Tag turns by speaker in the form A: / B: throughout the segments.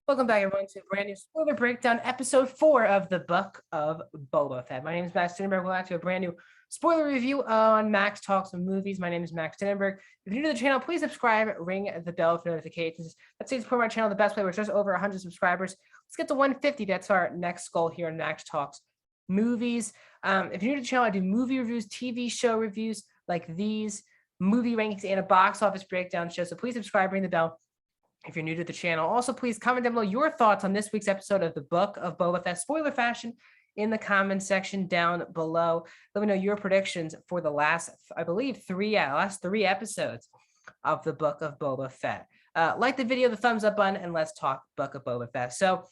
A: Welcome back, everyone, to a brand new spoiler breakdown, episode 4 of the Book of Boba Fett. My name is Max Tinenberg. Welcome back to a brand new spoiler review on Max Talks and Movies. My name is Max Tinenberg. If you're new to the channel, please subscribe, ring the bell for notifications. Let's say support my channel the best way. We're just over 100 subscribers. Let's get to 150. That's our next goal here on Max Talks Movies. If you're new to the channel, I do movie reviews, TV show reviews like these, movie rankings, and a box office breakdown show. So please subscribe, ring the bell if you're new to the channel. Also, please comment down below your thoughts on this week's episode of the Book of Boba Fett, spoiler fashion, in the comment section down below. Let me know your predictions for the last, I believe, last three episodes of the Book of Boba Fett. Like the video, the thumbs up button, and let's talk Book of Boba Fett. So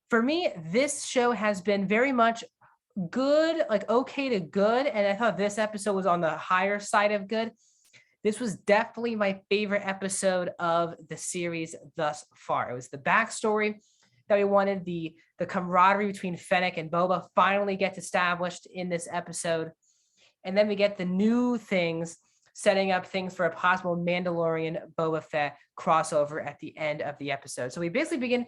A: for me, this show has been very much good, like okay to good, and I thought this episode was on the higher side of good. This was definitely my favorite episode of the series thus far. It was the backstory that we wanted, the camaraderie between Fennec and Boba finally gets established in this episode. And then we get the new things, setting up things for a possible Mandalorian Boba Fett crossover at the end of the episode. So we basically begin,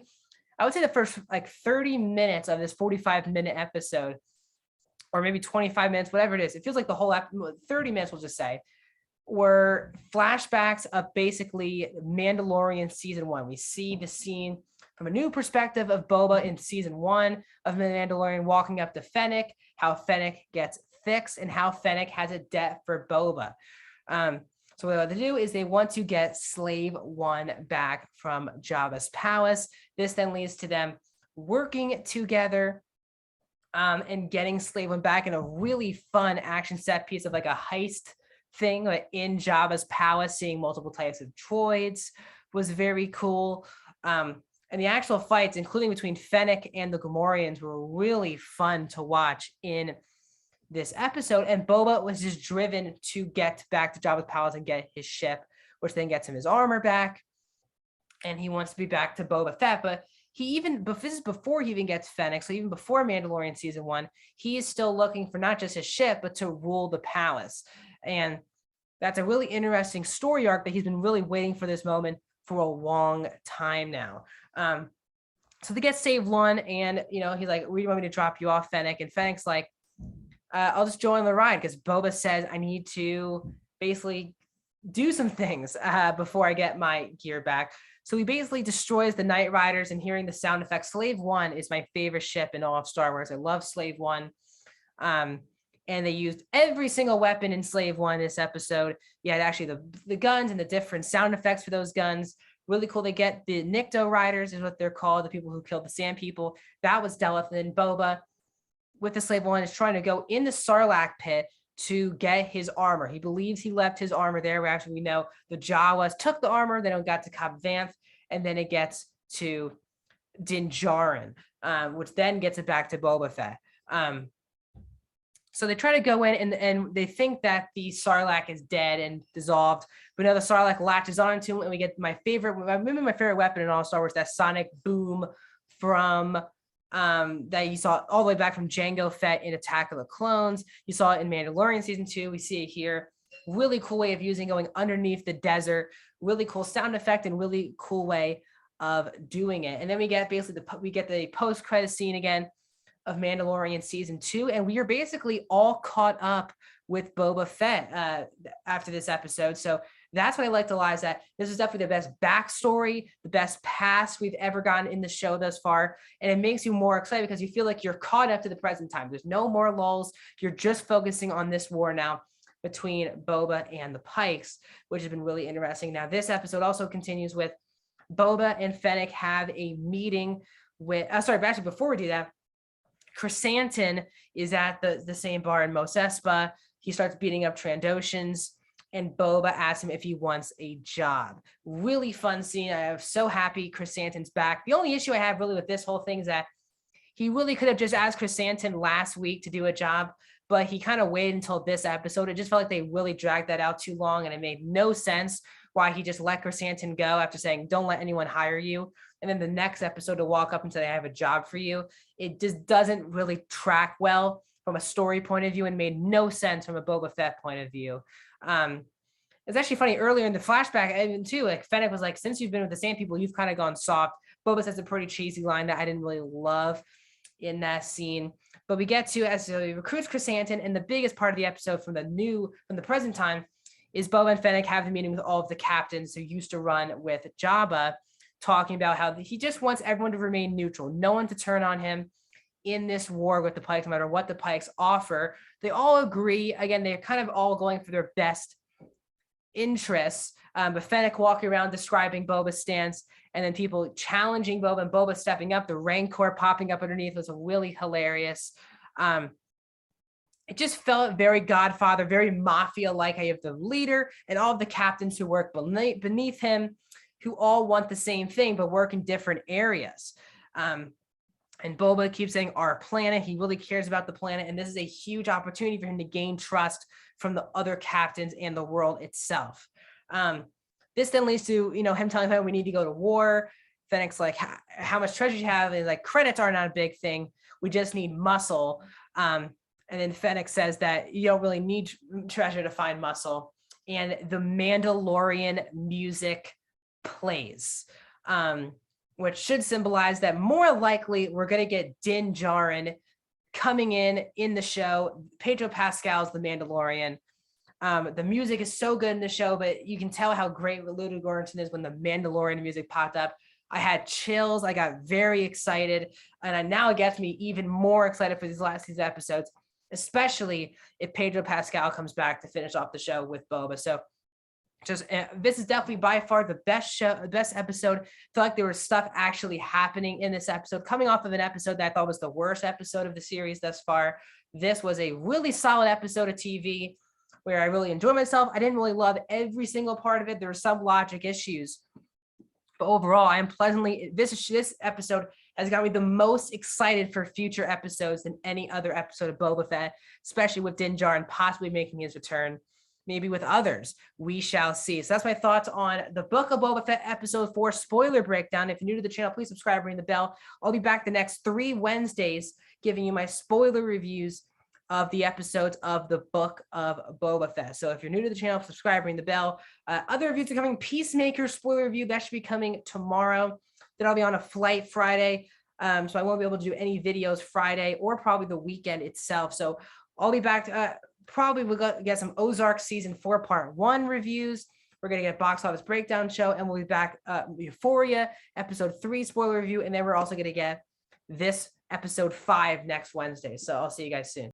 A: I would say the first like 30 minutes of this 45-minute episode, or maybe 25 minutes, whatever it is. It feels like the whole 30 minutes, we'll just say, were flashbacks of basically Mandalorian season 1. We see the scene from a new perspective of Boba in season 1 of Mandalorian walking up to Fennec, how Fennec gets fixed, and how Fennec has a debt for Boba. So what they want to do is they want to get Slave One back from Jabba's palace. This then leads to them working together and getting Slave One back in a really fun action set piece of like a heist thing, like in Jabba's palace, seeing multiple types of droids was very cool. And the actual fights, including between Fennec and the Gamorreans, were really fun to watch in this episode. And Boba was just driven to get back to Jabba's palace and get his ship, which then gets him his armor back. And he wants to be back to Boba Fett, but this is before he even gets Fennec, so even before Mandalorian season 1, he is still looking for not just his ship, but to rule the palace. And that's a really interesting story arc that he's been really waiting for this moment for a long time now. So they get Slave One, and he's like, "We want me to drop you off, Fennec?" And Fennec's like, "I'll just join the ride," because Boba says, "I need to basically do some things before I get my gear back." So he basically destroys the Night Riders, and hearing the sound effects, Slave One is my favorite ship in all of Star Wars. I love Slave One. And they used every single weapon in Slave One this episode. You had actually the guns and the different sound effects for those guns. Really cool. They get the Nikto Riders, is what they're called, the people who killed the Sand People. That was dealt with. And then Boba, with the Slave One, is trying to go in the Sarlacc pit to get his armor. He believes he left his armor there, where actually we know the Jawas took the armor, then it got to Cobb Vanth, and then it gets to Din Djarin, which then gets it back to Boba Fett. So they try to go in and they think that the Sarlacc is dead and dissolved, but no, the Sarlacc latches onto him, and we get my favorite weapon in all Star Wars, that sonic boom from that you saw all the way back from Jango Fett in Attack of the Clones. You saw it in Mandalorian season 2. We see it here. Really cool way of using, going underneath the desert. Really cool sound effect and really cool way of doing it. And then we get basically the post-credit scene again of Mandalorian season 2, and we are basically all caught up with Boba Fett after this episode. So that's what I liked a lot, is that this is definitely the best backstory, the best past we've ever gotten in the show thus far, and it makes you more excited because you feel like you're caught up to the present time. There's no more lulls. You're just focusing on this war now between Boba and the Pikes, which has been really interesting. Now, this episode also continues with Boba and Fennec have a meeting with, actually, before we do that, Chrysanthemum is at the same bar in Mos Espa. He starts beating up Trandoshans, and Boba asks him if he wants a job. Really fun scene. I am so happy Chrysanthemum's back. The only issue I have really with this whole thing is that he really could have just asked Chrysanthemum last week to do a job, but he kind of waited until this episode. It just felt like they really dragged that out too long, and it made no sense why he just let Chrysanthemum go after saying, "Don't let anyone hire you." And then the next episode to walk up and say, "I have a job for you." It just doesn't really track well from a story point of view, and made no sense from a Boba Fett point of view. It's actually funny, earlier in the flashback, even too, like Fennec was like, "Since you've been with the Sand People, you've kind of gone soft." Boba says a pretty cheesy line that I didn't really love in that scene. But we get to, as he recruits Chrysanthemum, and the biggest part of the episode from the present time is Boba and Fennec have the meeting with all of the captains who used to run with Jabba, talking about how he just wants everyone to remain neutral, no one to turn on him in this war with the Pikes, no matter what the Pikes offer. They all agree. Again, they're kind of all going for their best interests. But Fennec walking around describing Boba's stance, and then people challenging Boba and Boba stepping up, the Rancor popping up underneath was really hilarious. It just felt very Godfather, very Mafia-like. I have the leader and all of the captains who work beneath him, who all want the same thing, but work in different areas. And Boba keeps saying our planet. He really cares about the planet. And this is a huge opportunity for him to gain trust from the other captains and the world itself. This then leads to, him telling him we need to go to war. Fennec's like, how much treasure you have? And like, credits are not a big thing. We just need muscle. And then Fennec says that you don't really need treasure to find muscle. And the Mandalorian music plays, which should symbolize that more likely we're going to get Din Djarin coming in the show. Pedro Pascal's the Mandalorian. The music is so good in the show, but you can tell how great Ludwig Göransson is when the Mandalorian music popped up. I had chills. I got very excited. And now it gets me even more excited for these last season episodes, especially if Pedro Pascal comes back to finish off the show with Boba. So this is definitely by far the best episode. I feel like there was stuff actually happening in this episode, coming off of an episode that I thought was the worst episode of the series thus far. This was a really solid episode of TV where I really enjoyed myself. I didn't really love every single part of it. There were some logic issues, but overall, I am pleasantly, this episode has got me the most excited for future episodes than any other episode of Boba Fett, especially with Din Djarin possibly making his return. Maybe with others, we shall see. So that's my thoughts on the Book of Boba Fett episode 4 spoiler breakdown. If you're new to the channel, please subscribe, ring the bell. I'll be back the next 3 Wednesdays giving you my spoiler reviews of the episodes of the Book of Boba Fett. So if you're new to the channel, subscribe, ring the bell. Other reviews are coming. Peacemaker spoiler review, that should be coming tomorrow. Then I'll be on a flight Friday, so I won't be able to do any videos Friday or probably the weekend itself. So I'll be back to, probably we'll get some Ozark season 4 part 1 reviews. We're going to get box office breakdown show, and we'll be back Euphoria episode 3 spoiler review. And then we're also going to get this episode 5 next Wednesday. So I'll see you guys soon.